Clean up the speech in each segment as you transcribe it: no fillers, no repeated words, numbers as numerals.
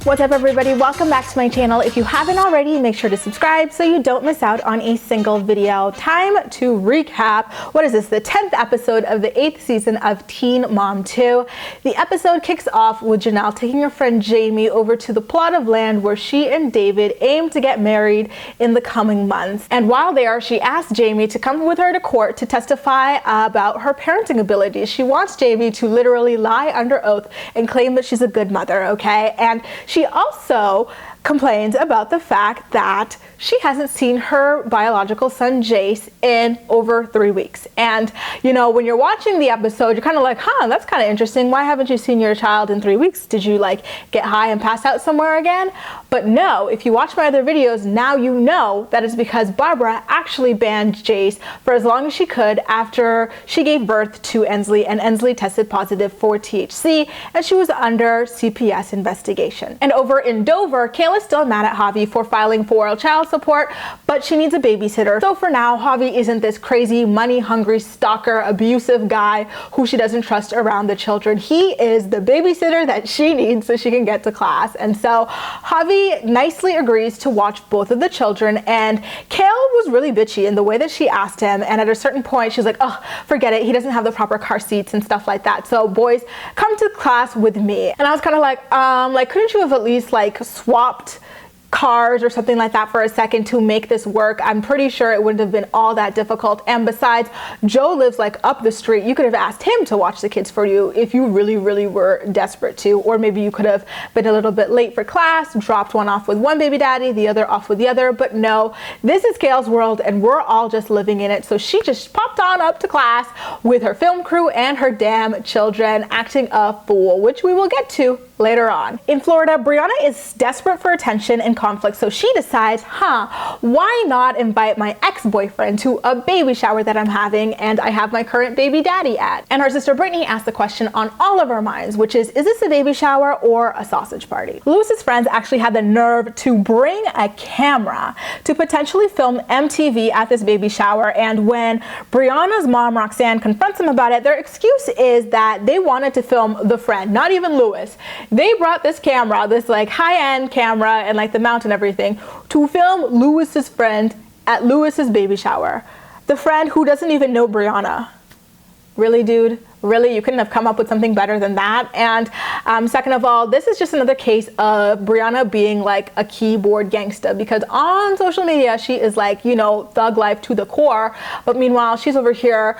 What's up everybody, welcome back to my channel. If you haven't already, make sure to subscribe so you don't miss out on a single video. Time to recap, what is this, the 10th episode of the 8th season of Teen Mom 2. The episode kicks off with Jenelle taking her friend Jamie over to the plot of land where she and David aim to get married in the coming months. And while there, she asks Jamie to come with her to court to testify about her parenting abilities. She wants Jamie to literally lie under oath and claim that she's a good mother, okay? And she also complains about the fact that she hasn't seen her biological son Jace in over 3 weeks. And you know, when you're watching the episode, you're kind of like, that's kind of interesting. Why haven't you seen your child in 3 weeks? Did you like get high and pass out somewhere again? But no, if you watch my other videos, now you know that it's because Barbara actually banned Jace for as long as she could after she gave birth to Ensley, and Ensley tested positive for THC and she was under CPS investigation. And over in Dover, Kailyn is still mad at Javi for filing for child support, but she needs a babysitter. So for now, Javi isn't this crazy, money-hungry, stalker, abusive guy who she doesn't trust around the children. He is the babysitter that she needs so she can get to class. And so Javi nicely agrees to watch both of the children, and Kailyn was really bitchy in the way that she asked him, and at a certain point, she's like, oh, forget it, he doesn't have the proper car seats and stuff like that. So boys, come to class with me. And I was kind of like, couldn't you have at least like swapped cars or something like that for a second to make this work? I'm pretty sure it wouldn't have been all that difficult. And besides, Joe lives like up the street. You could have asked him to watch the kids for you if you really were desperate to, or maybe you could have been a little bit late for class, dropped one off with one baby daddy, the other off with the other. But no, this is Kailyn's world and we're all just living in it. So she just popped on up to class with her film crew and her damn children, acting a fool, which we will get to later on. In Florida, Briana is desperate for attention and conflict, so she decides, why not invite my ex-boyfriend to a baby shower that I'm having and I have my current baby daddy at? And her sister Brittany asked the question on all of our minds, which is this a baby shower or a sausage party? Lewis's friends actually had the nerve to bring a camera to potentially film MTV at this baby shower, and when Brianna's mom Roxanne confronts them about it, their excuse is that they wanted to film the friend, not even Lewis. They brought this camera, this like high-end camera and like the mount and everything, to film Lewis's friend at Lewis's baby shower. The friend who doesn't even know Briana. Really, dude? Really? You couldn't have come up with something better than that? And second of all, this is just another case of Briana being like a keyboard gangsta, because on social media, she is like, you know, thug life to the core. But meanwhile, she's over here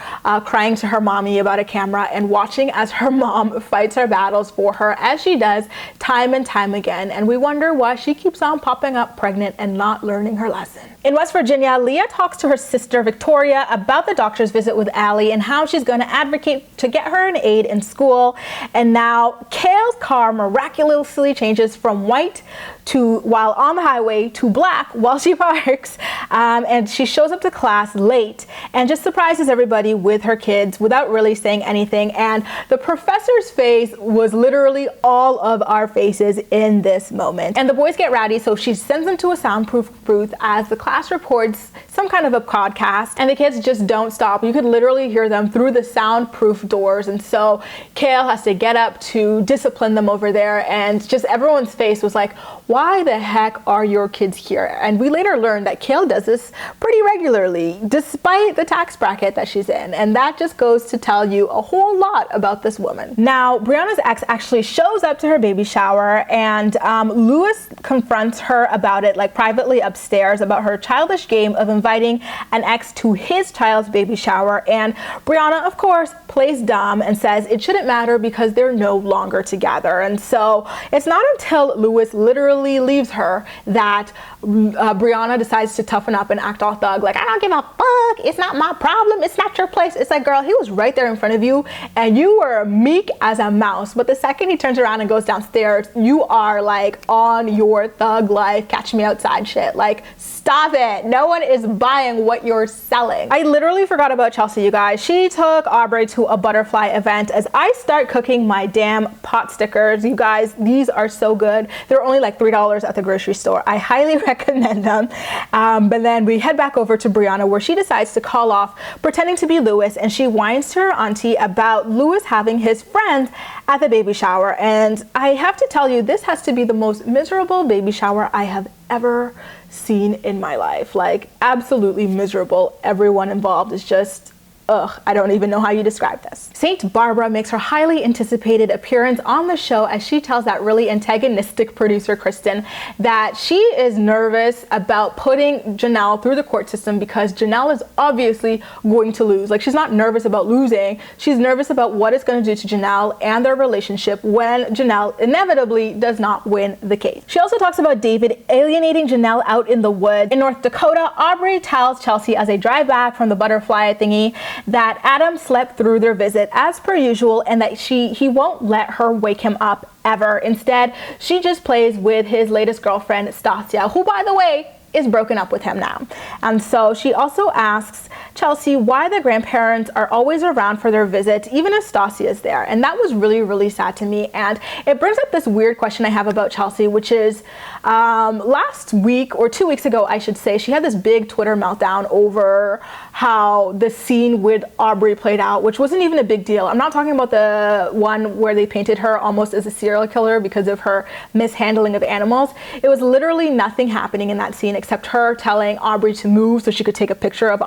crying to her mommy about a camera and watching as her mom fights her battles for her, as she does time and time again. And we wonder why she keeps on popping up pregnant and not learning her lesson. In West Virginia, Leah talks to her sister Victoria about the doctor's visit with Allie and how she's going to advocate to get her an aide in school. And now Kailyn's car miraculously changes from white to, while on the highway, to black while she parks, and she shows up to class late and just surprises everybody with her kids without really saying anything. And the professor's face was literally all of our faces in this moment. And the boys get rowdy, so she sends them to a soundproof booth as the class reports some kind of a podcast, and the kids just don't stop. You could literally hear them through the soundproof doors, and so Kailyn has to get up to discipline them over there, and just everyone's face was like, why the heck are your kids here? And we later learned that Kailyn does this pretty regularly, despite the tax bracket that she's in, and that just goes to tell you a whole lot about this woman. Now, Brianna's ex actually shows up to her baby shower, and Lewis confronts her about it, like privately upstairs, about her childish game of inviting an ex to his child's baby shower. And Briana, of course, plays dumb and says it shouldn't matter because they're no longer together. And so it's not until Lewis literally leaves her that Briana decides to toughen up and act all thug, like, I don't give a fuck, it's not my problem, it's not your place. It's like, girl, he was right there in front of you and you were meek as a mouse, but the second he turns around and goes downstairs, you are like on your thug life, catch me outside shit. Like, stop it. No one is buying what you're selling. I literally forgot about Chelsea, you guys. She took Aubrey to a butterfly event as I start cooking my damn pot stickers. You guys, these are so good. They're only like $3 at the grocery store. I highly recommend them. But then we head back over to Brianna, where she decides to call off pretending to be Louis, and she whines to her auntie about Louis having his friends at the baby shower. And I have to tell you, this has to be the most miserable baby shower I have ever seen in my life. Like, absolutely miserable. Everyone involved is just, ugh, I don't even know how you describe this. Saint Barbara makes her highly anticipated appearance on the show as she tells that really antagonistic producer Kristen that she is nervous about putting Jenelle through the court system because Jenelle is obviously going to lose. Like, she's not nervous about losing. She's nervous about what it's going to do to Jenelle and their relationship when Jenelle inevitably does not win the case. She also talks about David alienating Jenelle out in the woods. In North Dakota, Aubrey tells Chelsea as they drive back from the butterfly thingy that Adam slept through their visit as per usual, and that he won't let her wake him up ever. Instead, she just plays with his latest girlfriend, Stasia, who, by the way, is broken up with him now. And so she also asks Chelsea why the grandparents are always around for their visits, even if Stasia is there. And that was really, really sad to me. And it brings up this weird question I have about Chelsea, which is last week, or 2 weeks ago, I should say, she had this big Twitter meltdown over how the scene with Aubrey played out, which wasn't even a big deal. I'm not talking about the one where they painted her almost as a serial killer because of her mishandling of animals. It was literally nothing happening in that scene except her telling Aubrey to move so she could take a picture of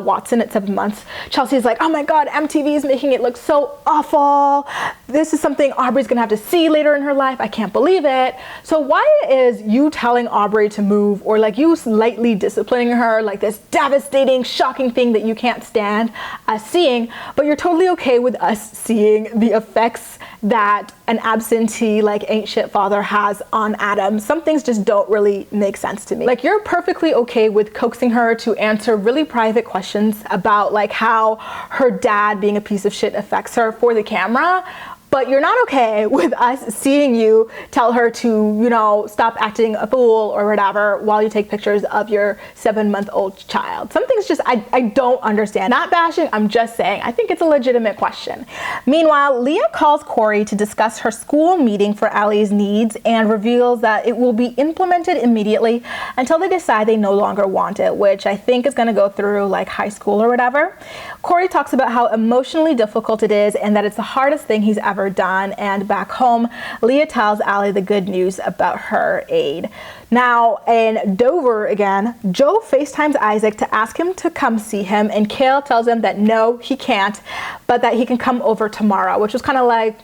Watson at 7 months. Chelsea's like, oh my God, MTV is making it look so awful. This is something Aubrey's gonna have to see later in her life. I can't believe it. So why is you telling Aubrey to move, or like you slightly disciplining her, like this devastating, shocking thing that you can't stand seeing, but you're totally okay with us seeing the effects that an absentee, like, ain't shit father has on Adam? Some things just don't really make sense to me. Like, you're perfectly okay with coaxing her to answer really private questions about like how her dad being a piece of shit affects her for the camera, but you're not okay with us seeing you tell her to, you know, stop acting a fool or whatever while you take pictures of your 7-month-old child. Some things just, I don't understand. Not bashing, I'm just saying, I think it's a legitimate question. Meanwhile, Leah calls Corey to discuss her school meeting for Allie's needs and reveals that it will be implemented immediately until they decide they no longer want it, which I think is gonna go through like high school or whatever. Corey talks about how emotionally difficult it is and that it's the hardest thing he's ever done. And back home, Leah tells Allie the good news about her aide. Now in Dover again, Joe FaceTimes Isaac to ask him to come see him, and Kail tells him that no, he can't, but that he can come over tomorrow, which was kind of like,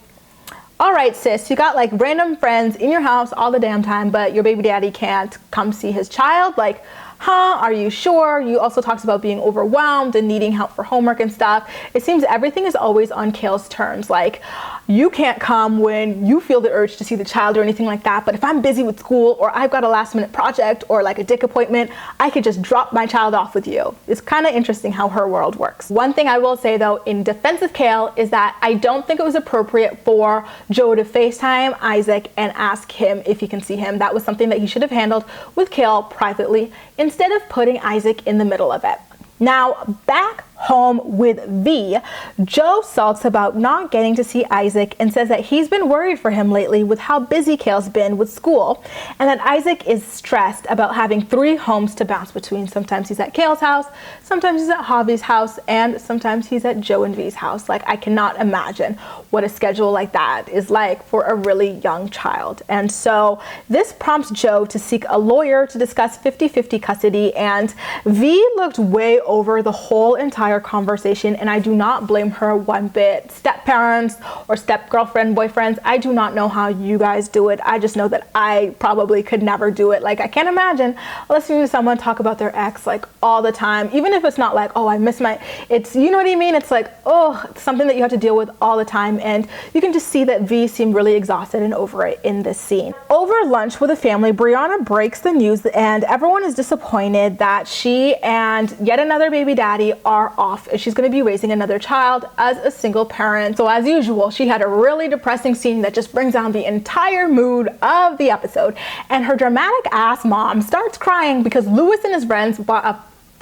all right, sis, you got like random friends in your house all the damn time, but your baby daddy can't come see his child. Like, huh, are you sure? You also talks about being overwhelmed and needing help for homework and stuff. It seems everything is always on Kail's terms. Like, you can't come when you feel the urge to see the child or anything like that, but if I'm busy with school or I've got a last minute project or like a dick appointment, I could just drop my child off with you. It's kind of interesting how her world works. One thing I will say though, in defense of Kail, is that I don't think it was appropriate for Joe to FaceTime Isaac and ask him if he can see him. That was something that he should have handled with Kail privately, instead of putting Isaac in the middle of it. Now, back home with V, Joe sulks about not getting to see Isaac and says that he's been worried for him lately with how busy Kail's been with school, and that Isaac is stressed about having 3 homes to bounce between. Sometimes he's at Kail's house, sometimes he's at Javi's house, and sometimes he's at Joe and V's house. Like, I cannot imagine what a schedule like that is like for a really young child. And so this prompts Joe to seek a lawyer to discuss 50-50 custody, and V looked way over the whole entire conversation, and I do not blame her one bit. Step parents or step girlfriend, boyfriends, I do not know how you guys do it. I just know that I probably could never do it. Like, I can't imagine listening to someone talk about their ex like all the time, even if it's not like, oh, I miss my, it's, you know what I mean? It's like, oh, it's something that you have to deal with all the time. And you can just see that V seemed really exhausted and over it in this scene. Over lunch with the family, Brianna breaks the news and everyone is disappointed that she and yet another baby daddy are off, and she's going to be raising another child as a single parent. So as usual, she had a really depressing scene that just brings down the entire mood of the episode, and her dramatic ass mom starts crying because Louis and his friends bought a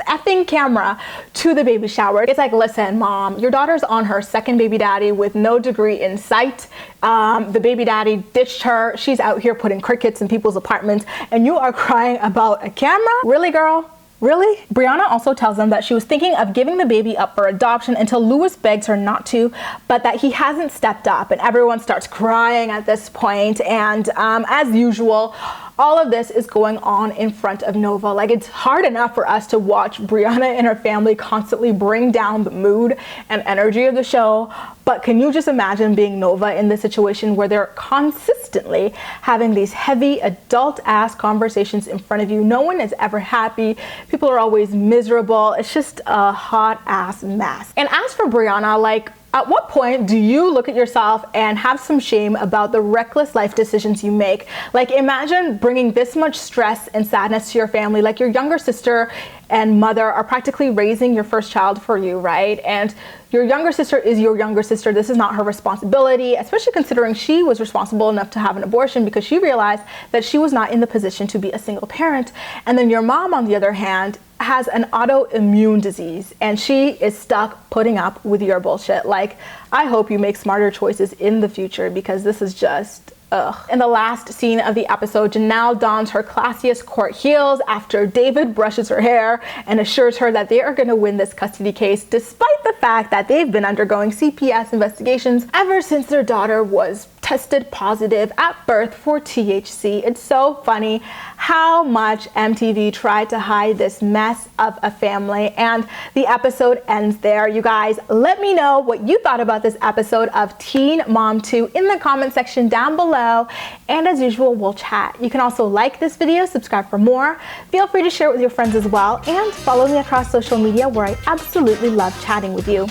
effing camera to the baby shower. It's like, listen, mom, your daughter's on her second baby daddy with no degree in sight. The baby daddy ditched her. She's out here putting crickets in people's apartments, and you are crying about a camera? Really, girl? Really? Briana also tells them that she was thinking of giving the baby up for adoption until Louis begs her not to, but that he hasn't stepped up, and everyone starts crying at this point. And as usual, all of this is going on in front of Nova. Like, it's hard enough for us to watch Briana and her family constantly bring down the mood and energy of the show, but can you just imagine being Nova in this situation where they're consistently having these heavy adult-ass conversations in front of you? No one is ever happy. People are always miserable. It's just a hot-ass mess. And as for Briana, like, at what point do you look at yourself and have some shame about the reckless life decisions you make? Like, imagine bringing this much stress and sadness to your family. Like, your younger sister and mother are practically raising your first child for you, right? And your younger sister is your younger sister. This is not her responsibility, especially considering she was responsible enough to have an abortion because she realized that she was not in the position to be a single parent. And then your mom, on the other hand, has an autoimmune disease, and she is stuck putting up with your bullshit. Like, I hope you make smarter choices in the future, because this is just ugh. In the last scene of the episode, Jenelle dons her classiest court heels after David brushes her hair and assures her that they are going to win this custody case, despite the fact that they've been undergoing CPS investigations ever since their daughter was tested positive at birth for THC. It's so funny how much MTV tried to hide this mess of a family, and the episode ends there. You guys, let me know what you thought about this episode of Teen Mom 2 in the comment section down below, and as usual, we'll chat. You can also like this video, subscribe for more, feel free to share it with your friends as well, and follow me across social media where I absolutely love chatting with you.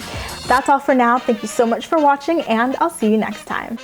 That's all for now. Thank you so much for watching, and I'll see you next time.